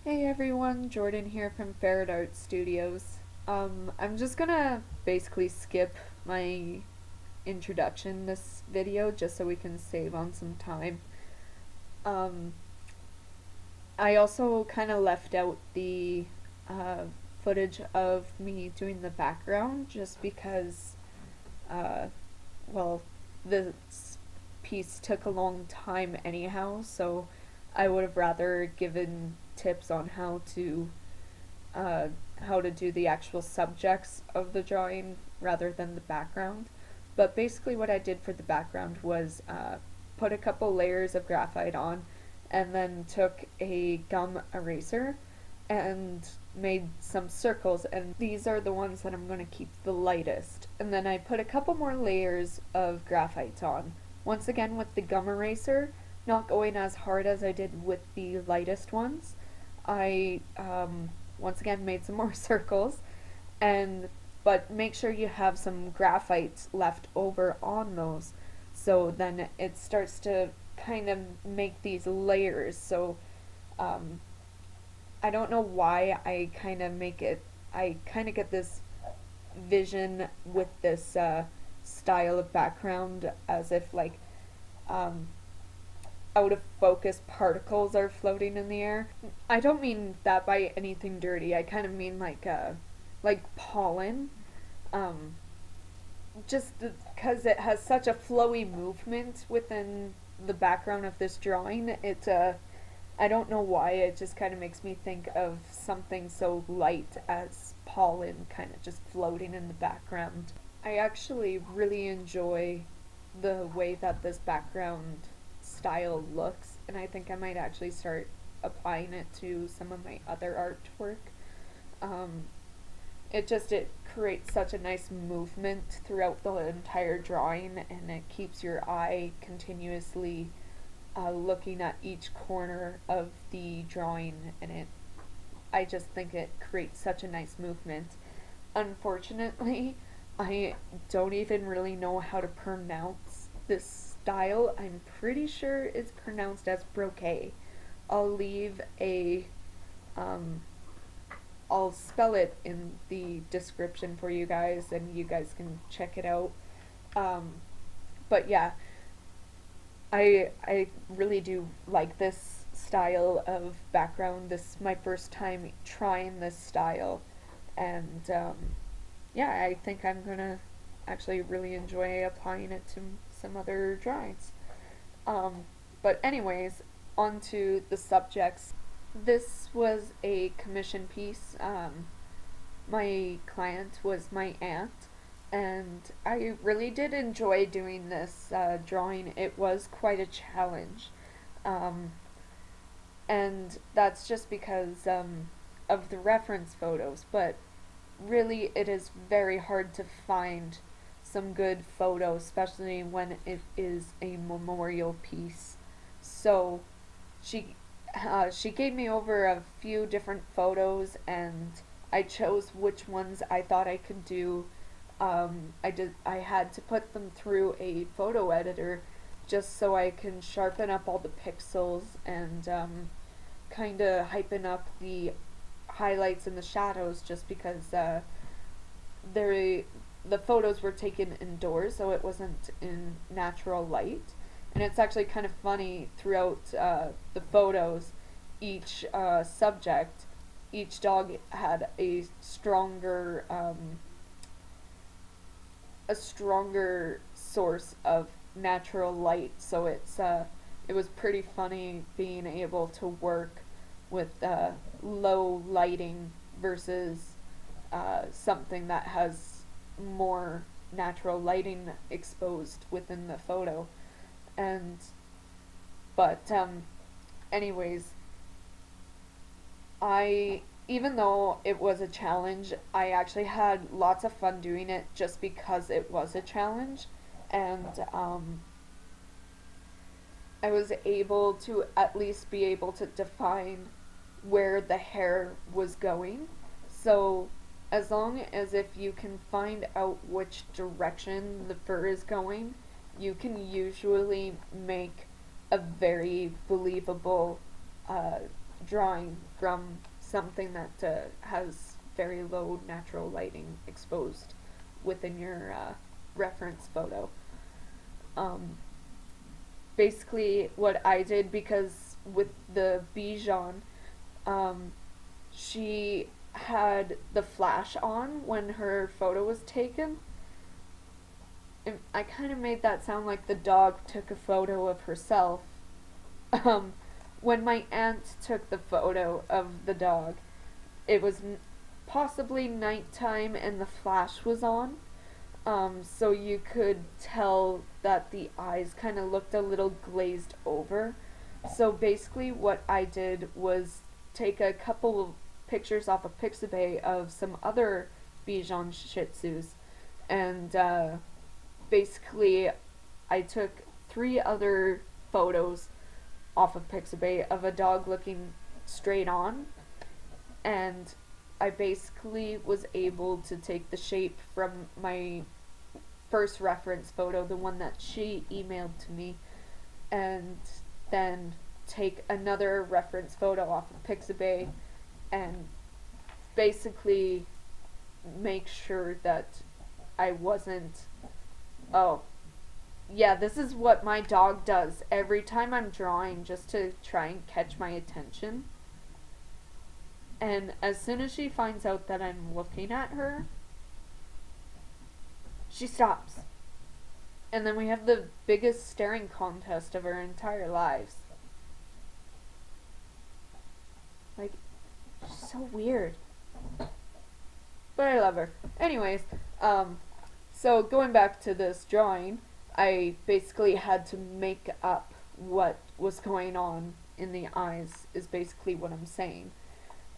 Hey everyone, Jordan here from Ferret Art Studios. I'm just gonna basically skip my introduction this video just so we can save on some time. Um, I also kind of left out the uh, footage of me doing the background just because, uh, well, this piece took a long time anyhow, so I would have rather given tips on uh, how to do the actual subjects of the drawing rather than the background. But basically, what I did for the background was put a couple layers of graphite on and then took a gum eraser and made some circles, and these are the ones that I'm going to keep the lightest. And then I put a couple more layers of graphite on, once again with the gum eraser, not going as hard as I did with the lightest ones. I once again made some more circles, and but make sure you have some graphite left over on those, so then it starts to kind of make these layers. So um, I don't know why I kind of get this vision with this style of background as if like um, out of focus particles are floating in the air. I don't mean that by anything dirty. I kind of mean like pollen. Um, just because it has such a flowy movement within the background of this drawing, I don't know why, it just kind of makes me think of something so light as pollen kind of just floating in the background. I actually really enjoy the way that this background style looks, and I think I might actually start applying it to some of my other artwork. Um, it creates such a nice movement throughout the entire drawing, and it keeps your eye continuously looking at each corner of the drawing, and I just think it creates such a nice movement. Unfortunately, I don't even really know how to pronounce this style. I'm pretty sure it's pronounced as Brokeh. I'll leave a um, I'll spell it in the description for you guys, and you guys can check it out. Um, but yeah, I really do like this style of background. This is my first time trying this style, and yeah, I think I'm gonna actually really enjoy applying it to some other drawings. Um, but anyways, on to the subjects. This was a commission piece. My client was my aunt, and I really did enjoy doing this drawing. It was quite a challenge, um, and that's just because of the reference photos, but really it is very hard to find some good photos, especially when it is a memorial piece. So she gave me over a few different photos, and I chose which ones I thought I could do. I had to put them through a photo editor just so I can sharpen up all the pixels and kind of hypen up the highlights and the shadows, just because they the photos were taken indoors, so it wasn't in natural light. And it's actually kind of funny throughout the photos, each subject, each dog had a stronger source of natural light. So it was pretty funny being able to work with low lighting versus something that has more natural lighting exposed within the photo. And but anyways, I even though it was a challenge, I actually had lots of fun doing it just because it was a challenge. And I was able to at least be able to define where the hair was going. So as long as if you can find out which direction the fur is going, you can usually make a very believable uh, drawing from something that has very low natural lighting exposed within your reference photo. Um, Basically, what I did, because with the Bijan, she had the flash on when her photo was taken. And I kind of made that sound like the dog took a photo of herself. Um, when my aunt took the photo of the dog, it was possibly nighttime and the flash was on. So you could tell that the eyes kind of looked a little glazed over. So basically, what I did was take a couple of pictures off of Pixabay of some other Bichon Shih Tzus, and basically, I took 3 other photos off of Pixabay of a dog looking straight on, and I basically was able to take the shape from my first reference photo, the one that she emailed to me, and then take another reference photo off of Pixabay and basically make sure that I wasn't, oh, yeah, this is what my dog does every time I'm drawing just to try and catch my attention. And as soon as she finds out that I'm looking at her, she stops. And then we have the biggest staring contest of our entire lives. Like, she's so weird. But I love her. Anyways, so going back to this drawing, I basically had to make up what was going on in the eyes, is basically what I'm saying.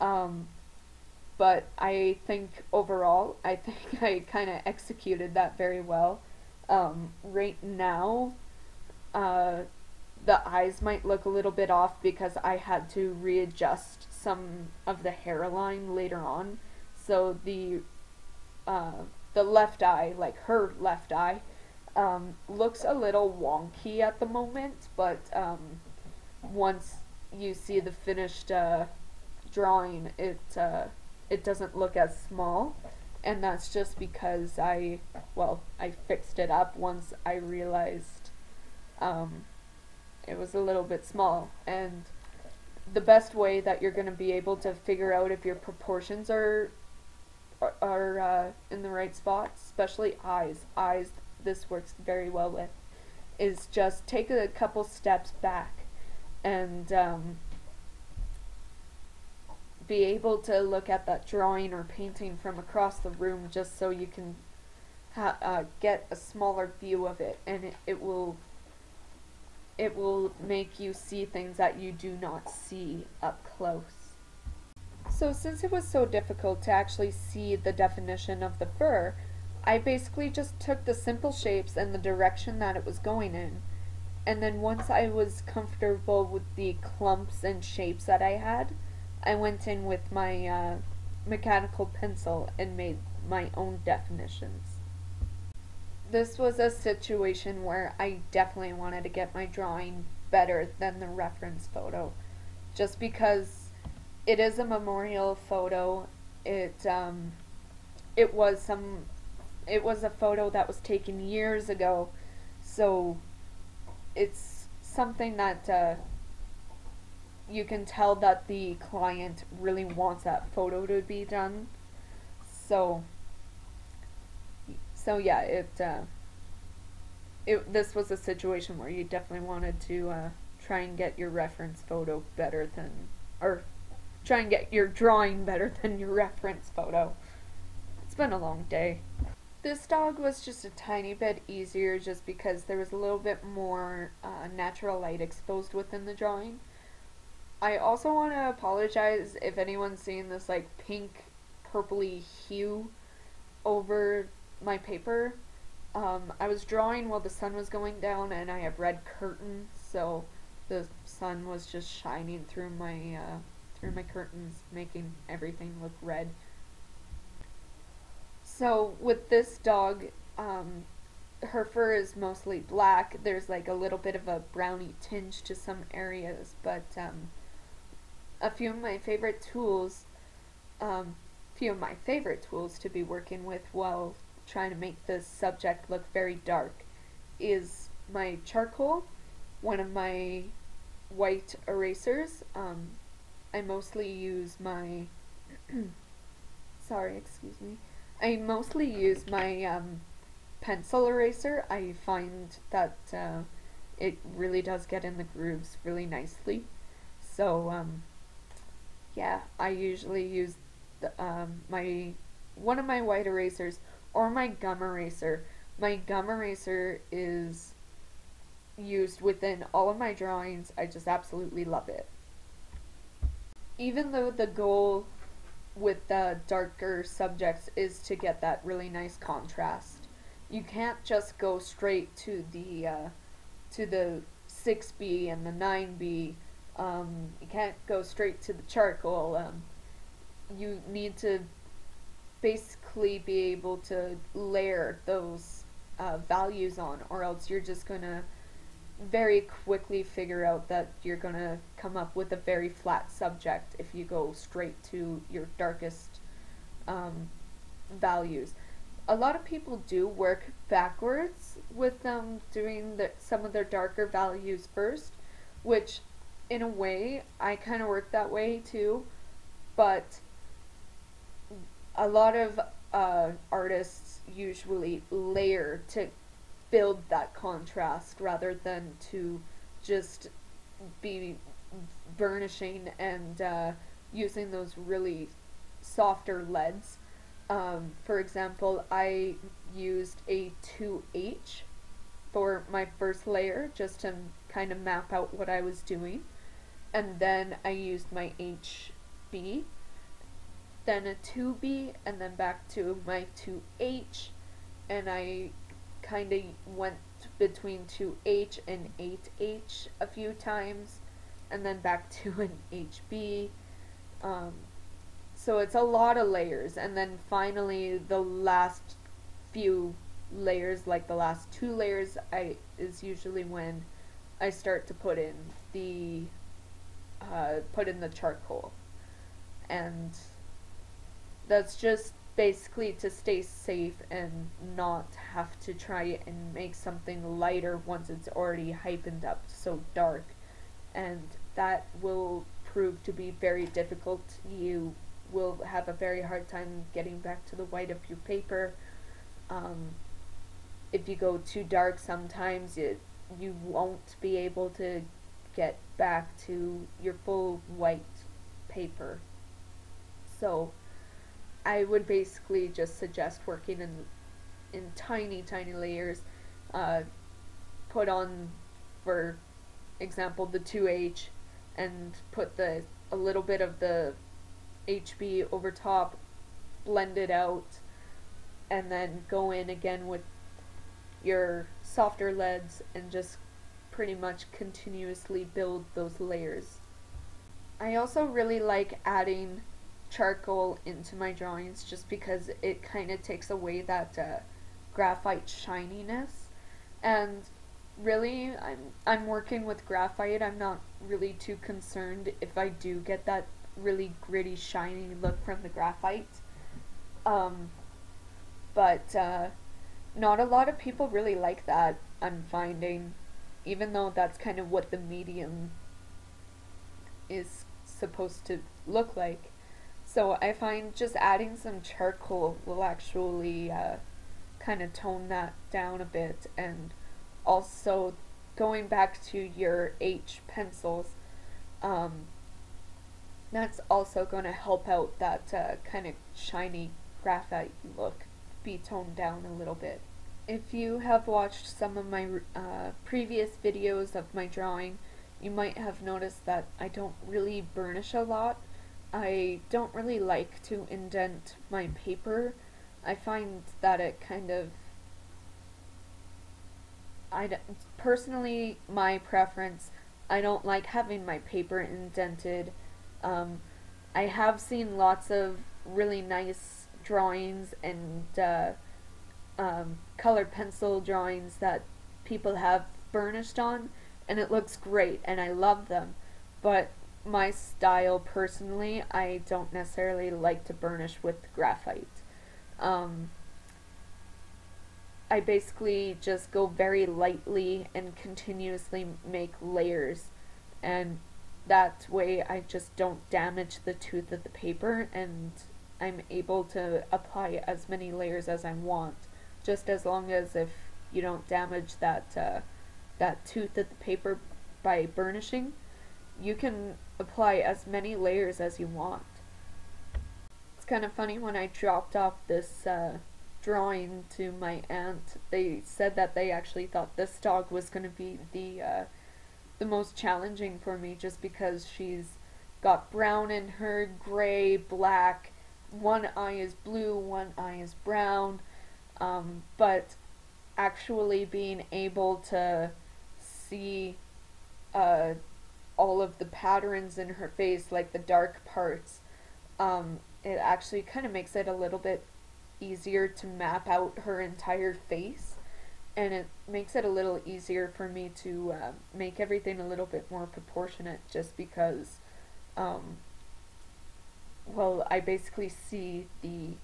But I think overall, I think I kind of executed that very well. Right now, the eyes might look a little bit off because I had to readjust some of the hairline later on. So the left eye, like her left eye, looks a little wonky at the moment, but once you see the finished drawing, it doesn't look as small, and that's just because I fixed it up once I realized it was a little bit small. And the best way that you're going to be able to figure out if your proportions are in the right spot, especially eyes, this works very well with, is just take a couple steps back and be able to look at that drawing or painting from across the room, just so you can get a smaller view of it, and it will make you see things that you do not see up close. So since it was so difficult to actually see the definition of the fur, I basically just took the simple shapes and the direction that it was going in, and then once I was comfortable with the clumps and shapes that I had, I went in with my mechanical pencil and made my own definitions. This was a situation where I definitely wanted to get my drawing better than the reference photo, just because it is a memorial photo. It was a photo that was taken years ago, so it's something that you can tell that the client really wants that photo to be done. So yeah, this was a situation where you definitely wanted to try and get your reference photo better than, or try and get your drawing better than your reference photo. It's been a long day. This dog was just a tiny bit easier just because there was a little bit more natural light exposed within the drawing. I also want to apologize if anyone's seeing this like pink purpley hue over my paper. I was drawing while the sun was going down, and I have red curtains, so the sun was just shining through my curtains, making everything look red. So with this dog, her fur is mostly black. There's like a little bit of a browny tinge to some areas, but a few of my favorite tools, few of my favorite tools to be working with while trying to make this subject look very dark is my charcoal, one of my white erasers. I mostly use my sorry, excuse me. I mostly use my pencil eraser. I find that it really does get in the grooves really nicely. So yeah, I usually use my one of my white erasers or my gum eraser. My gum eraser is used within all of my drawings. I just absolutely love it. Even though the goal with the darker subjects is to get that really nice contrast, you can't just go straight to the 6B and the 9B. You can't go straight to the charcoal. You need to basically be able to layer those values on, or else you're just gonna very quickly figure out that you're gonna come up with a very flat subject if you go straight to your darkest values. A lot of people do work backwards with doing some of their darker values first, which in a way I kind of work that way too, but a lot of artists usually layer to build that contrast rather than to just be burnishing and using those really softer leads. For example, I used a 2H for my first layer just to kind of map out what I was doing, and then I used my HB, then a 2B, and then back to my 2H, and I kind of went between 2H and 8H a few times, and then back to an HB. So it's a lot of layers, and then finally the last few layers, like the last 2 layers, is usually when I start to put in the charcoal, and that's just basically to stay safe and not have to try and make something lighter once it's already heightened up so dark, and that will prove to be very difficult. You will have a very hard time getting back to the white of your paper. If you go too dark, sometimes you won't be able to get back to your full white paper. So I would basically just suggest working in tiny layers. Put on, for example, the 2H, and put a little bit of the HB over top, blend it out, and then go in again with your softer leads and just pretty much continuously build those layers. I also really like adding charcoal into my drawings just because it kind of takes away that graphite shininess, and really I'm working with graphite. I'm not really too concerned if I do get that really gritty shiny look from the graphite, but not a lot of people really like that, I'm finding, even though that's kind of what the medium is supposed to look like. So I find just adding some charcoal will actually kind of tone that down a bit, and also going back to your H pencils, that's also going to help out that kind of shiny graphite look be toned down a little bit. If you have watched some of my previous videos of my drawing, you might have noticed that I don't really burnish a lot. I don't really like to indent my paper. I find that it kind of, personally, my preference, I don't like having my paper indented. I have seen lots of really nice drawings and colored pencil drawings that people have burnished on, and it looks great and I love them, but my style personally, I don't necessarily like to burnish with graphite. Um, I basically just go very lightly and continuously make layers, and that way I just don't damage the tooth of the paper, and I'm able to apply as many layers as I want, just as long as if you don't damage that tooth of the paper by burnishing, you can apply as many layers as you want. It's kind of funny, when I dropped off this drawing to my aunt, they said that they actually thought this dog was going to be the most challenging for me, just because she's got brown in her, gray, black, one eye is blue, one eye is brown, but actually being able to see uh, all of the patterns in her face, like the dark parts, it actually kind of makes it a little bit easier to map out her entire face, and it makes it a little easier for me to make everything a little bit more proportionate, just because well, I basically see the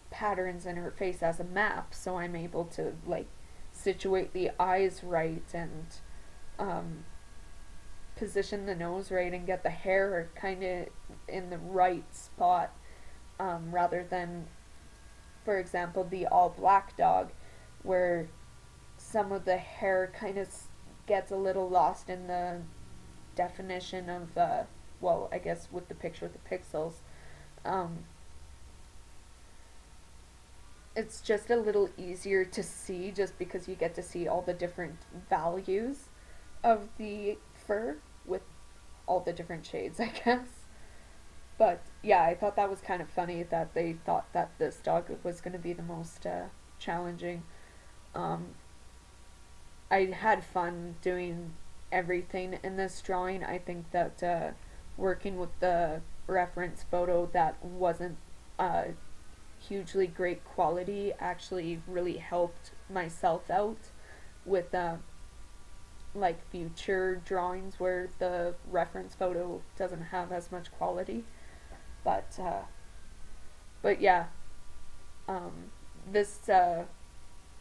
patterns in her face as a map, so I'm able to like situate the eyes right, and um, position the nose right, and get the hair kind of in the right spot, rather than, for example, the all black dog, where some of the hair kind of gets a little lost in the definition of, well, I guess with the picture with the pixels. Um, it's just a little easier to see, just because you get to see all the different values of the fur with all the different shades, I guess. But yeah, I thought that was kind of funny that they thought that this dog was going to be the most challenging. Um, I had fun doing everything in this drawing. I think that working with the reference photo that wasn't hugely great quality actually really helped myself out with like future drawings where the reference photo doesn't have as much quality. But yeah, this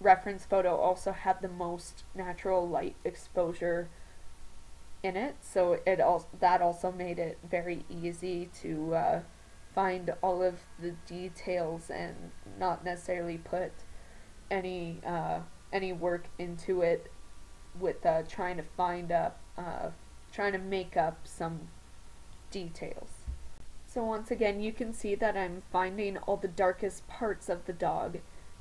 reference photo also had the most natural light exposure in it, so that also made it very easy to find all of the details and not necessarily put any work into it with trying to trying to make up some details. So once again, you can see that I'm finding all the darkest parts of the dog,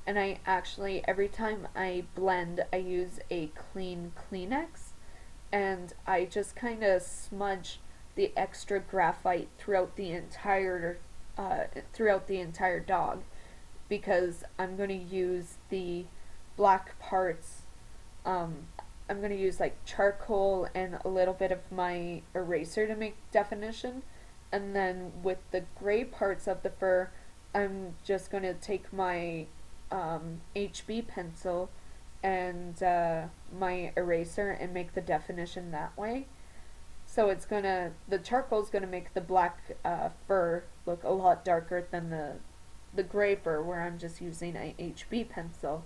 and I actually, every time I blend, I use a clean Kleenex, and I just kind of smudge the extra graphite throughout the entire dog, because I'm going to use the black parts. I'm going to use like charcoal and a little bit of my eraser to make definition, and then with the gray parts of the fur, I'm just going to take my HB pencil and my eraser and make the definition that way. So the charcoal is gonna make the black fur look a lot darker than the gray fur, where I'm just using a HB pencil.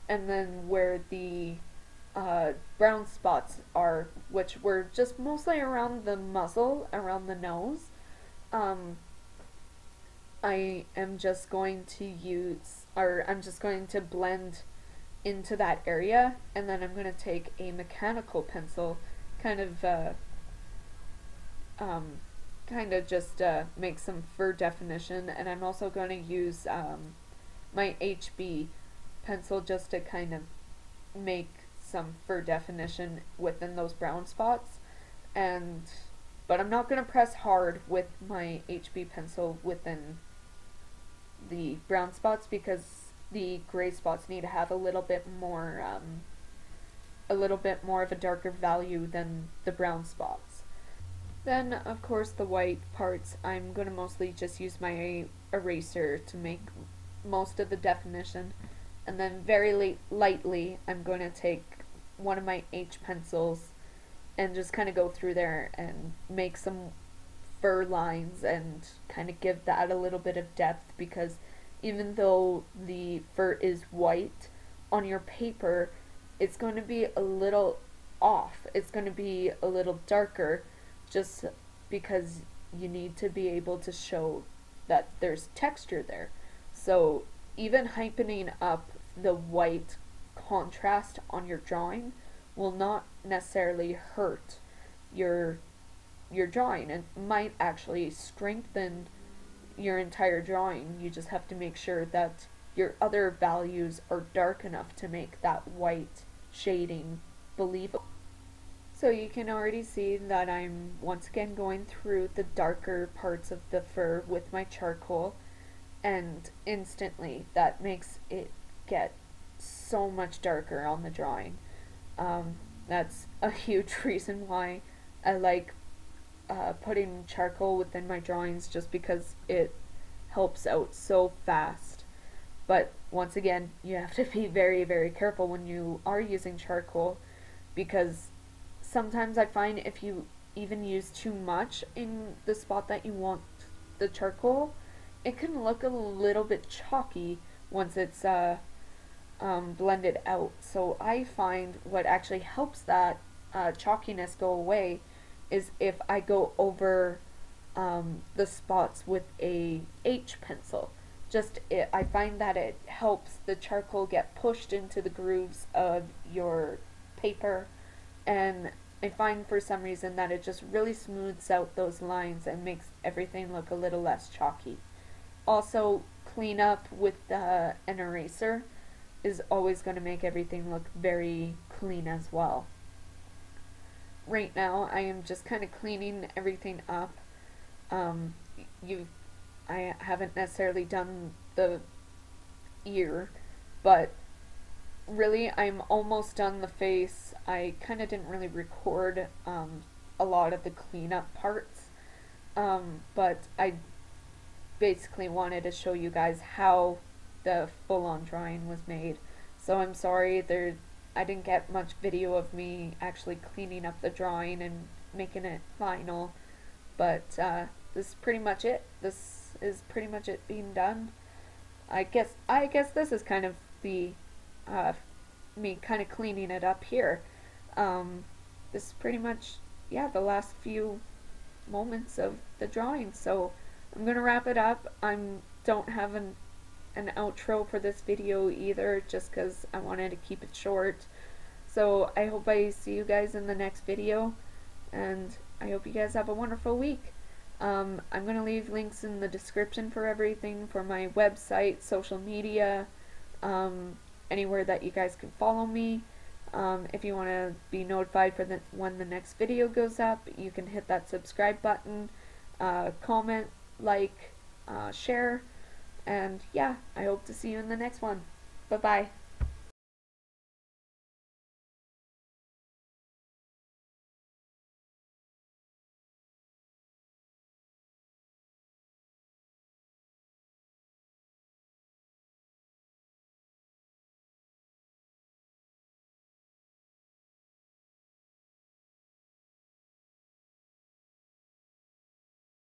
And then where the brown spots are, which were just mostly around the muzzle, around the nose, I am just going to blend into that area, and then I'm going to take a mechanical pencil, kind of just make some fur definition, and I'm also going to use my HB pencil just to kind of make some fur definition within those brown spots. But I'm not going to press hard with my HB pencil within the brown spots, because the gray spots need to have a little bit more of a darker value than the brown spots. Then, of course, the white parts, I'm going to mostly just use my eraser to make most of the definition, and then very lightly I'm going to take one of my H pencils and just kind of go through there and make some fur lines and kind of give that a little bit of depth, because even though the fur is white on your paper, it's going to be a little off. It's going to be a little darker just because you need to be able to show that there's texture there. So even heightening up the white contrast on your drawing will not necessarily hurt your drawing. It might actually strengthen your entire drawing. You just have to make sure that your other values are dark enough to make that white shading believable. So you can already see that I'm once again going through the darker parts of the fur with my charcoal, and instantly that makes it get so much darker on the drawing. That's a huge reason why I like putting charcoal within my drawings, just because it helps out so fast. But once again, you have to be very, very careful when you are using charcoal, because sometimes I find if you even use too much in the spot that you want the charcoal, it can look a little bit chalky once it's blended out. So I find what actually helps that chalkiness go away is if I go over the spots with a H pencil. I find that it helps the charcoal get pushed into the grooves of your paper, and I find for some reason that it just really smooths out those lines and makes everything look a little less chalky. Also, clean up with an eraser is always going to make everything look very clean as well. Right now I am just kind of cleaning everything up. I haven't necessarily done the ear, but really I'm almost done the face. I kind of didn't really record a lot of the cleanup parts, but I basically wanted to show you guys how the full-on drawing was made. So I'm sorry I didn't get much video of me actually cleaning up the drawing and making it final, but this is pretty much it. This is pretty much it being done. I guess this is kind of the me kind of cleaning it up here. This is pretty much, yeah, the last few moments of the drawing. So I'm gonna wrap it up. I don't have an outro for this video either, just because I wanted to keep it short. So I hope I see you guys in the next video, and I hope you guys have a wonderful week. I'm going to leave links in the description for everything, for my website, social media, anywhere that you guys can follow me. If you want to be notified for when the next video goes up, you can hit that subscribe button, comment, like, share, and yeah, I hope to see you in the next one. Bye-bye.